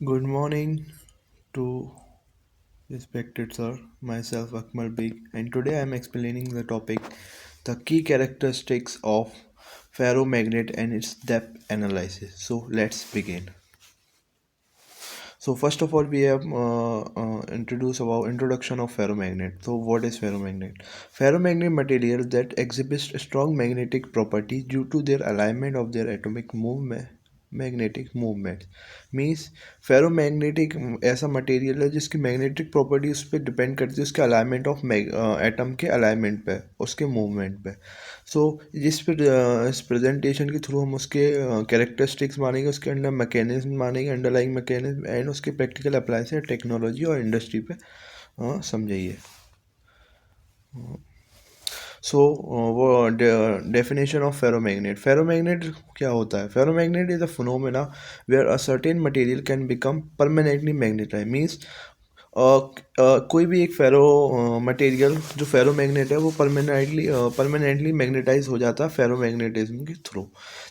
Good morning to respected sir, myself Akmal Beg, and today I am explaining the topic the key characteristics of ferromagnet and its depth analysis. So let's begin. So first of all, we have introduce about introduction of ferromagnet. So what is ferromagnet? Ferromagnet materials that exhibit strong magnetic property due to their alignment of their atomic movement magnetic movement means ferromagnetic ऐसा material है जिसकी magnetic property उस पर depend करती है उसके alignment of atom के alignment पे उसके मूवमेंट पे सो इस प्रेजेंटेशन के थ्रू हम उसके कैरेक्टरिस्टिक्स मानेंगे उसके अंडर मैकेनिज्म मानेंगे अंडरलाइंग मैकेनिज्म एंड उसके प्रैक्टिकल अप्लाई से टेक्नोलॉजी और इंडस्ट्री पे समझाइए सो वो डेफिनेशन ऑफ फेरोमैग्नेट क्या होता है ferromagnet is a phenomena where a certain material can become permanently magnetize means कोई भी एक फेरो मटेरियल जो फेरोमैग्नेट है वो परमानेंटली मैग्नेटाइज हो जाता है फेरोमैग्नेटिज्म के through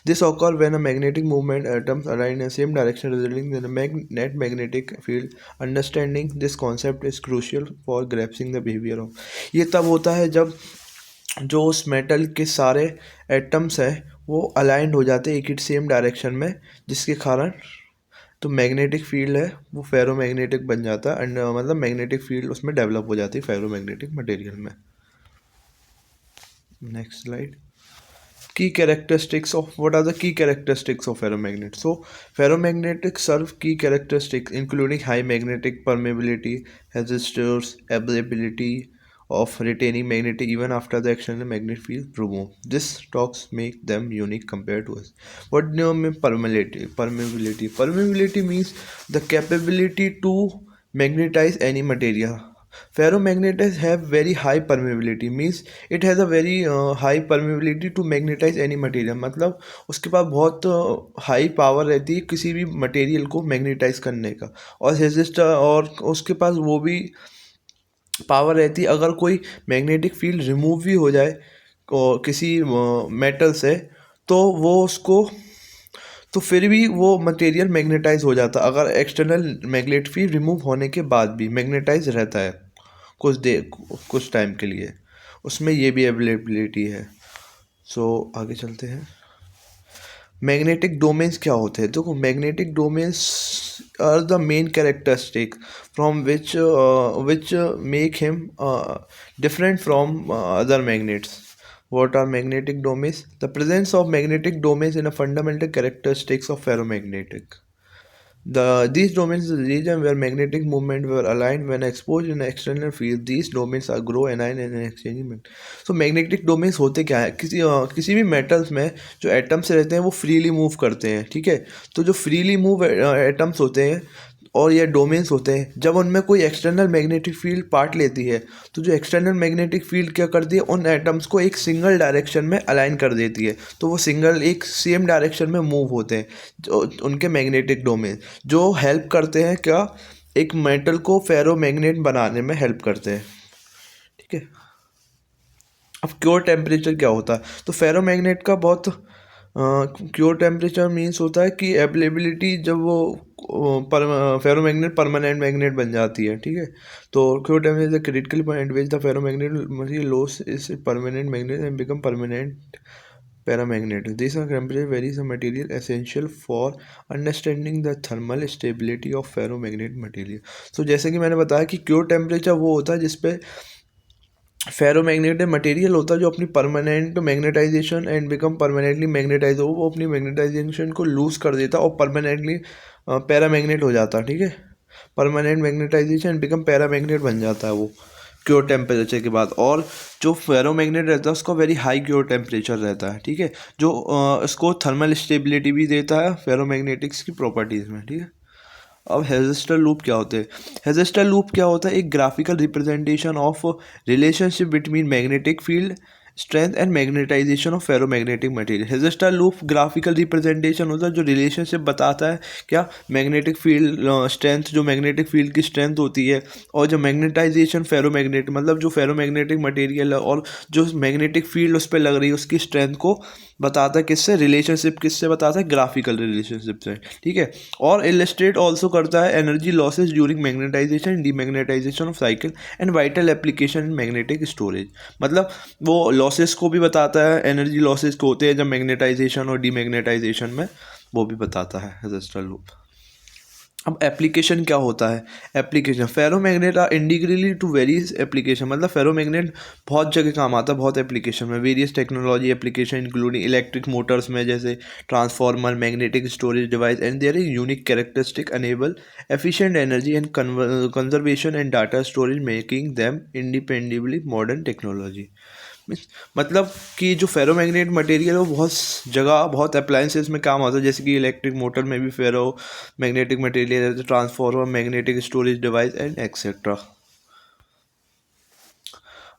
this occur when a magnetic movement atoms align in same direction resulting in net magnetic field understanding this concept is crucial for grasping the behaviour of ये तब होता है जब जो उस मेटल के सारे एटम्स हैं वो अलाइंड हो जाते हैं एक ही सेम डायरेक्शन में जिसके कारण तो मैग्नेटिक फील्ड है वो फेरोमैग्नेटिक बन जाता है एंड मतलब मैग्नेटिक फील्ड उसमें डेवलप हो जाती है फेरोमैग्नेटिक मटेरियल में next slide key characteristics of what are the key characteristics of ferromagnet so ferromagnetic serve key characteristics including high magnetic permeability resistors availability of retaining magnetic even after the external magnetic field removed this talks make them unique compared to us what do you mean permeability means the capability to magnetize any material ferromagnets have very high permeability means it has a very high permeability to magnetize any material मतलब उसके पास बहुत high power रहती है किसी भी material को magnetise करने का और रेजिस्टर और उसके पास वो भी पावर रहती है अगर कोई मैग्नेटिक फील्ड रिमूव भी हो जाए किसी मेटल से तो वो उसको तो फिर भी वो मटेरियल मैग्नेटाइज हो जाता अगर एक्सटर्नल मैग्नेट फील्ड रिमूव होने के बाद भी मैग्नेटाइज रहता है कुछ टाइम के लिए उसमें ये भी अवेलेबिलिटी है सो आगे चलते हैं मैग्नेटिक डोमेन्स क्या होते हैं देखो magnetic domains are the main characteristic from which make him different from other magnets. What are magnetic domains? The presence of magnetic domains in a fundamental characteristics of ferromagnetic. These domains is the region where magnetic movement were aligned when exposed in an external field. These domains are grow anion and exchangement. So magnetic domains होते क्या है किसी भी metals में जो atoms रहते हैं वो freely move करते हैं ठीक है तो जो freely move atoms होते हैं और ये डोमेन्स होते हैं जब उनमें कोई एक्सटर्नल मैग्नेटिक फील्ड पार्ट लेती है तो जो एक्सटर्नल मैग्नेटिक फील्ड क्या करती है उन एटम्स को एक सिंगल डायरेक्शन में अलाइन कर देती है तो वो सिंगल एक सेम डायरेक्शन में मूव होते हैं जो उनके मैग्नेटिक डोमेन जो हेल्प करते हैं क्या एक मेटल को फेरोमैग्नेट बनाने में हेल्प करते हैं ठीक है अब क्योर टेम्परेचर क्या होता है तो फेरोमैग्नेट का बहुत क्योर टेम्परेचर मीन्स होता है कि अवेलेबिलिटी जब वो फेरोमैग्नेट परमानेंट मैग्नेट बन जाती है ठीक है तो cure temperature critical point which the ferromagnet material loss is permanent magnet and become permanent paramagnet. These are temperature varies a material essential for understanding the thermal stability of ferromagnet material. So जैसे कि मैंने बताया कि cure temperature वो होता है जिसपे ferromagnetic material होता है जो अपनी permanent magnetization and become permanently magnetize हो वो अपनी मैग्नेटाइजेशन को लूज कर देता और परमानेंटली पैरामैग्नेट हो जाता ठीक है परमानेंट मैग्नेटाइजेशन बिकम पैरामैग्नेट बन जाता है वो क्योर टेम्परेचर के बाद और जो फेरोमैग्नेट रहता है उसका वेरी हाई क्योर टेम्परेचर रहता है ठीक है जो इसको थर्मल स्टेबिलिटी भी देता है फेरोमैग्नेटिक्स की प्रॉपर्टीज़ में ठीक है अब हेजिस्टर लूप क्या होते हैं हेजिस्टर लूप क्या होता है एक graphical representation of relationship between magnetic field strength and magnetization of ferromagnetic material. Hysteresis loop graphical representation होता है जो रिलेशनशिप बताता है क्या मैग्नेटिक फील्ड स्ट्रेंथ, जो मैग्नेटिक फील्ड की स्ट्रेंथ होती है, और जो मैग्नेटाइजेशन फेरोमैग्नेटिक मतलब जो फेरोमैग्नेटिक मटेरियल है और जो मैग्नेटिक फील्ड उस पर लग रही है उसकी स्ट्रेंथ को बताता है किससे, रिलेशनशिप किससे बताता है, ग्राफिकल रिलेशनशिप से, ठीक है। और इलस्ट्रेट ऑल्सो करता है energy losses during magnetization, demagnetization of cycle and vital application in magnetic storage. मतलब वो लॉसेस को भी बताता है, एनर्जी लॉसेस को होते हैं जब मैग्नेटाइजेशन और डीमैग्नेटाइजेशन में, वो भी बताता है हेजस्टार लूप। अब एप्लीकेशन क्या होता है, application ferromagnet are integrally to various application, मतलब फेरोमैग्नेट बहुत जगह काम आता है, बहुत एप्लीकेशन में, various technology application including electric motors में जैसे transformer, magnetic storage device and there is unique characteristic enable efficient energy and conservation and data storage making them indispensably modern technology. मतलब कि जो फेरोमैग्नेट मटेरियल है वो बहुत जगह बहुत अप्लायंसेस में काम आता है, जैसे कि इलेक्ट्रिक मोटर में भी फेरो मैग्नेटिक मटेरियल है, transformer, magnetic storage device and etcetera.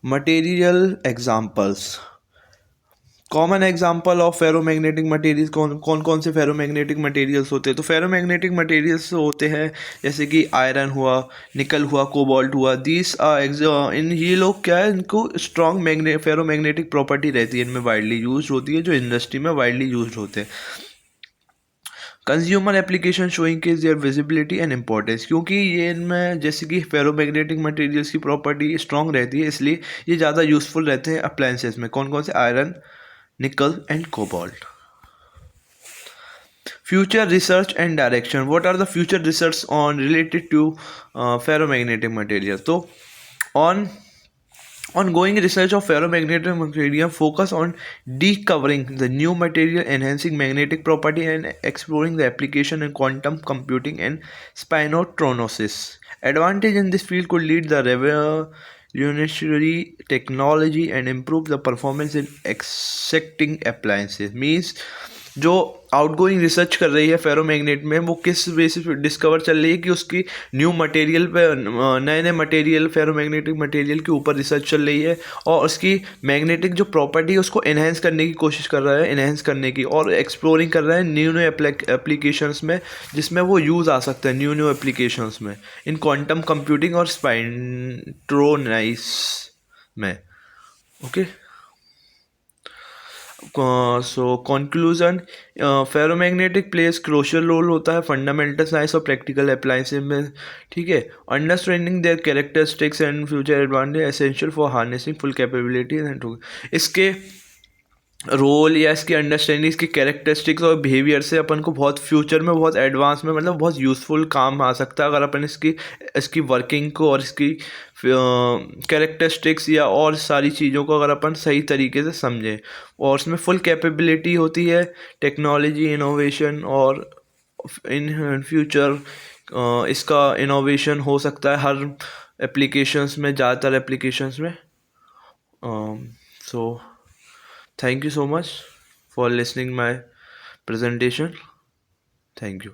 Material examples, common example of ferromagnetic materials, कौन कौन से फेरोमैग्नेटिक मटेरियल्स होते हैं, तो फेरोमैग्नेटिक मटेरियल्स होते हैं जैसे कि आयरन हुआ, निकल हुआ, कोबाल्ट हुआ, दीस इन ये लोग क्या है, इनको स्ट्रॉन्ग फेरोमैग्नेटिक प्रॉपर्टी रहती है, इनमें वाइडली यूज होती है, जो इंडस्ट्री में वाइडली यूज होते हैं। कंज्यूमर एप्लीकेशन शोइंग के देयर विजिबिलिटी एंड इंपॉर्टेंस, क्योंकि ये इनमें जैसे कि फेरोमैग्नेटिक मटेरियल्स की प्रॉपर्टी स्ट्रॉन्ग रहती है, इसलिए ये ज़्यादा यूजफुल रहते हैं अप्लायंसेस में। कौन कौन से, iron, nickel and cobalt. Future research and direction, what are the future research on related to ferromagnetic material, so on ongoing research of ferromagnetic material focus on discovering the new material, enhancing magnetic property and exploring the application in quantum computing and spinotronosis. Advantage in this field could lead the revolutionary technology and improve the performance in exacting appliances, means जो outgoing research कर रही है ferromagnet में, वो किस basis पे discover चल रही है कि उसकी न्यू मटेरियल पे, नए नए मटेरियल फेरोमैग्नेटिक मटेरियल के ऊपर रिसर्च चल रही है, और उसकी मैग्नेटिक जो प्रॉपर्टी है उसको एनहेंस करने की कोशिश कर रहा है, एनहेंस करने की, और एक्सप्लोरिंग कर रहा है न्यू न्यू एप्लीकेशंस में जिसमें वो यूज़ आ सकता है, न्यू न्यू एप्लीकेशंस में, इन क्वांटम कंप्यूटिंग और स्पाइंट्रोनाइस में। Okay, so conclusion, ferromagnetic plays crucial role होता है फंडामेंटल साइंस और प्रैक्टिकल अप्लायंसेस में, ठीक है। Understanding their characteristics and future advantage essential for harnessing full capability and इसके रोल या इसकी अंडरस्टैंडिंग, इसकी कैरेक्टरिस्टिक्स और बिहेवियर से अपन को बहुत फ्यूचर में बहुत एडवांस में मतलब बहुत यूज़फुल काम आ सकता है अगर अपन इसकी इसकी वर्किंग को और इसकी कैरेक्टरिस्टिक्स या और सारी चीज़ों को अगर अपन सही तरीके से समझें, और उसमें फुल कैपेबिलिटी होती है टेक्नोलॉजी इनोवेशन, और इन फ्यूचर इसका इनोवेशन हो सकता है हर एप्लीकेशंस में, ज़्यादातर एप्लीकेशंस में। सो thank you so much for listening my presentation. Thank you.